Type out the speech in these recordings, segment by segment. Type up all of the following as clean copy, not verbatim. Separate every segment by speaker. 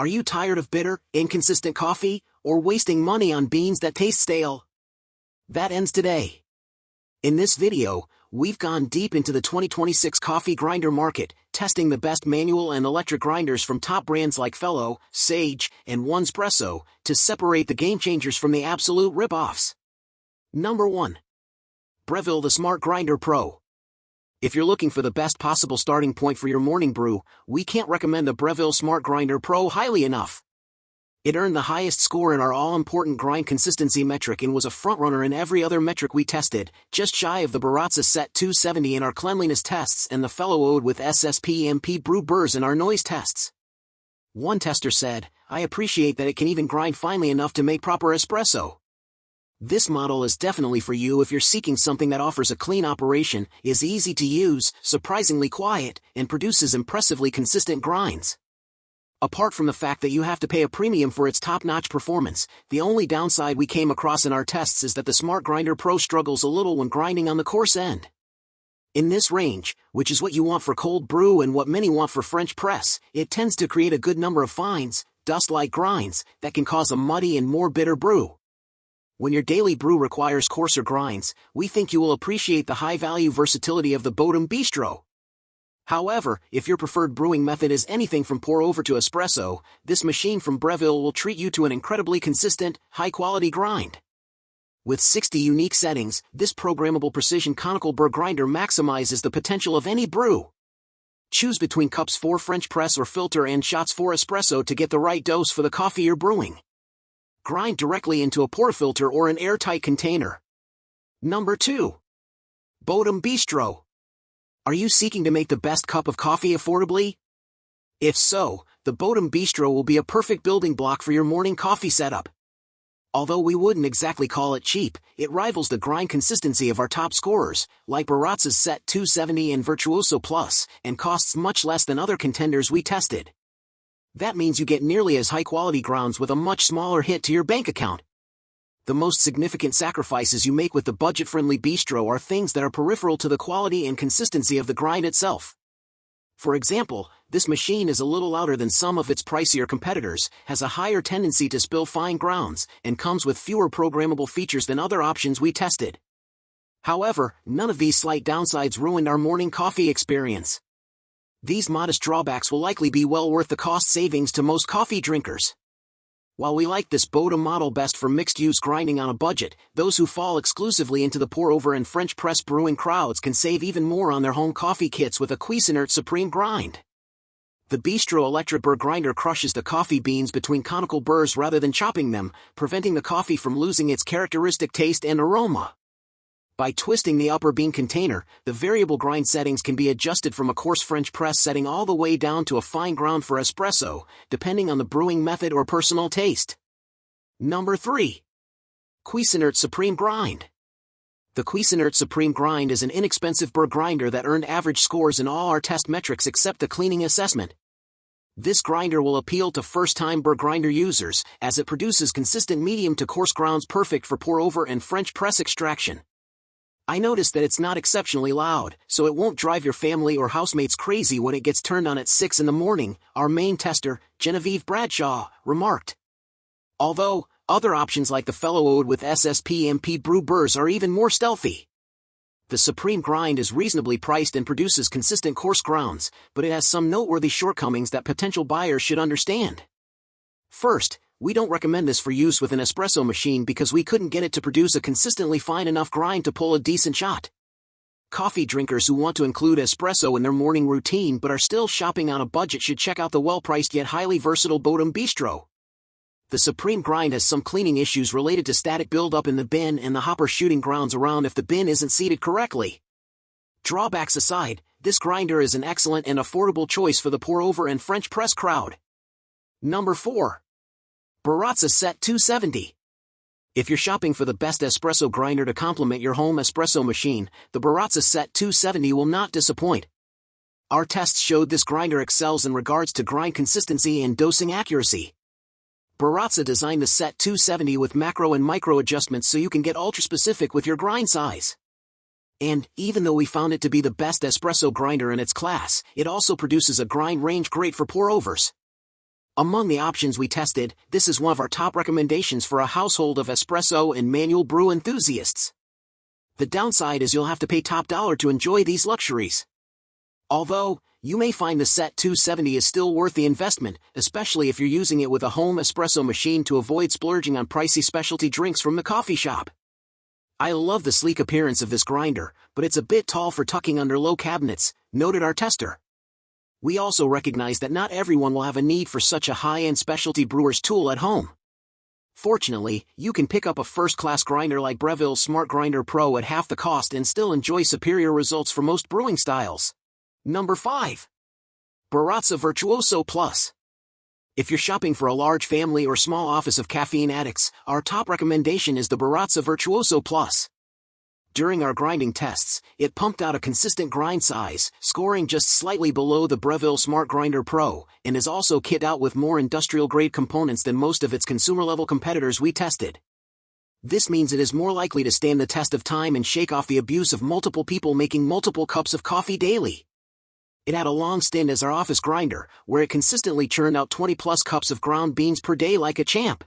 Speaker 1: Are you tired of bitter, inconsistent coffee, or wasting money on beans that taste stale? That ends today. In this video, we've gone deep into the 2026 coffee grinder market, testing the best manual and electric grinders from top brands like Fellow, Sage, and Espresso, to separate the game changers from the absolute rip-offs. Number 1. Breville the Smart Grinder Pro. If you're looking for the best possible starting point for your morning brew, we can't recommend the Breville Smart Grinder Pro highly enough. It earned the highest score in our all-important grind consistency metric and was a frontrunner in every other metric we tested, just shy of the Baratza Sette 270 in our cleanliness tests and the Fellow Ode with SSP brew burrs in our noise tests. One tester said, "I appreciate that it can even grind finely enough to make proper espresso." This model is definitely for you if you're seeking something that offers a clean operation, is easy to use, surprisingly quiet, and produces impressively consistent grinds. Apart from the fact that you have to pay a premium for its top-notch performance, the only downside we came across in our tests is that the Smart Grinder Pro struggles a little when grinding on the coarse end. In this range, which is what you want for cold brew and what many want for French press, it tends to create a good number of fines, dust-like grinds, that can cause a muddy and more bitter brew. When your daily brew requires coarser grinds, we think you will appreciate the high-value versatility of the Bodum Bistro. However, if your preferred brewing method is anything from pour-over to espresso, this machine from Breville will treat you to an incredibly consistent, high-quality grind. With 60 unique settings, this programmable precision conical burr grinder maximizes the potential of any brew. Choose between cups 4 French press or filter and shots 4 espresso to get the right dose for the coffee you're brewing. Grind directly into a portafilter or an airtight container. Number 2. Bodum Bistro. Are you seeking to make the best cup of coffee affordably? If so, the Bodum Bistro will be a perfect building block for your morning coffee setup. Although we wouldn't exactly call it cheap, it rivals the grind consistency of our top scorers, like Baratza Sette 270 and Virtuoso Plus, and costs much less than other contenders we tested. That means you get nearly as high-quality grounds with a much smaller hit to your bank account. The most significant sacrifices you make with the budget-friendly bistro are things that are peripheral to the quality and consistency of the grind itself. For example, this machine is a little louder than some of its pricier competitors, has a higher tendency to spill fine grounds, and comes with fewer programmable features than other options we tested. However, none of these slight downsides ruined our morning coffee experience. These modest drawbacks will likely be well worth the cost savings to most coffee drinkers. While we like this Bodum model best for mixed-use grinding on a budget, those who fall exclusively into the pour-over and French press brewing crowds can save even more on their home coffee kits with a Cuisinart Supreme Grind. The Bistro electric burr grinder crushes the coffee beans between conical burrs rather than chopping them, preventing the coffee from losing its characteristic taste and aroma. By twisting the upper bean container, the variable grind settings can be adjusted from a coarse French press setting all the way down to a fine ground for espresso, depending on the brewing method or personal taste. Number 3. Cuisinart Supreme Grind. The Cuisinart Supreme Grind is an inexpensive burr grinder that earned average scores in all our test metrics except the cleaning assessment. This grinder will appeal to first-time burr grinder users, as it produces consistent medium to coarse grounds perfect for pour-over and French press extraction. I noticed that it's not exceptionally loud, so it won't drive your family or housemates crazy when it gets turned on at 6 in the morning, our main tester, Genevieve Bradshaw, remarked. Although, other options like the Fellow Ode with SSP brew burrs are even more stealthy. The Supreme Grind is reasonably priced and produces consistent coarse grounds, but it has some noteworthy shortcomings that potential buyers should understand. First, we don't recommend this for use with an espresso machine because we couldn't get it to produce a consistently fine enough grind to pull a decent shot. Coffee drinkers who want to include espresso in their morning routine but are still shopping on a budget should check out the well-priced yet highly versatile Bodum Bistro. The Supreme Grind has some cleaning issues related to static buildup in the bin and the hopper shooting grounds around if the bin isn't seated correctly. Drawbacks aside, this grinder is an excellent and affordable choice for the pour-over and French press crowd. Number 4. Baratza Sette 270. If you're shopping for the best espresso grinder to complement your home espresso machine, the Baratza Sette 270 will not disappoint. Our tests showed this grinder excels in regards to grind consistency and dosing accuracy. Baratza designed the Sette 270 with macro and micro adjustments so you can get ultra-specific with your grind size. And, even though we found it to be the best espresso grinder in its class, it also produces a grind range great for pour-overs. Among the options we tested, this is one of our top recommendations for a household of espresso and manual brew enthusiasts. The downside is you'll have to pay top dollar to enjoy these luxuries. Although, you may find the Set 270 is still worth the investment, especially if you're using it with a home espresso machine to avoid splurging on pricey specialty drinks from the coffee shop. I love the sleek appearance of this grinder, but it's a bit tall for tucking under low cabinets, noted our tester. We also recognize that not everyone will have a need for such a high-end specialty brewer's tool at home. Fortunately, you can pick up a first-class grinder like Breville Smart Grinder Pro at half the cost and still enjoy superior results for most brewing styles. Number 5. Baratza Virtuoso Plus. If you're shopping for a large family or small office of caffeine addicts, our top recommendation is the Baratza Virtuoso Plus. During our grinding tests, it pumped out a consistent grind size, scoring just slightly below the Breville Smart Grinder Pro, and is also kitted out with more industrial-grade components than most of its consumer-level competitors we tested. This means it is more likely to stand the test of time and shake off the abuse of multiple people making multiple cups of coffee daily. It had a long stint as our office grinder, where it consistently churned out 20-plus cups of ground beans per day like a champ.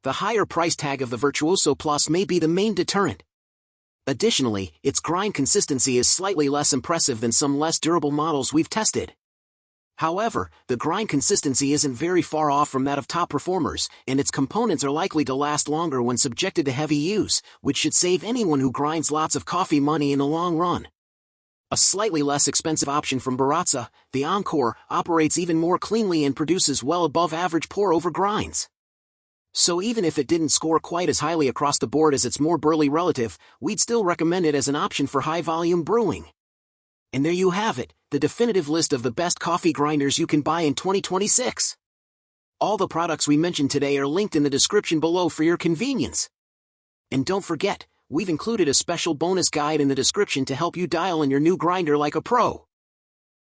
Speaker 1: The higher price tag of the Virtuoso Plus may be the main deterrent. Additionally, its grind consistency is slightly less impressive than some less durable models we've tested. However, the grind consistency isn't very far off from that of top performers, and its components are likely to last longer when subjected to heavy use, which should save anyone who grinds lots of coffee money in the long run. A slightly less expensive option from Baratza, the Encore, operates even more cleanly and produces well above average pour-over grinds. So even if it didn't score quite as highly across the board as its more burly relative, we'd still recommend it as an option for high-volume brewing. And there you have it, the definitive list of the best coffee grinders you can buy in 2026. All the products we mentioned today are linked in the description below for your convenience. And don't forget, we've included a special bonus guide in the description to help you dial in your new grinder like a pro.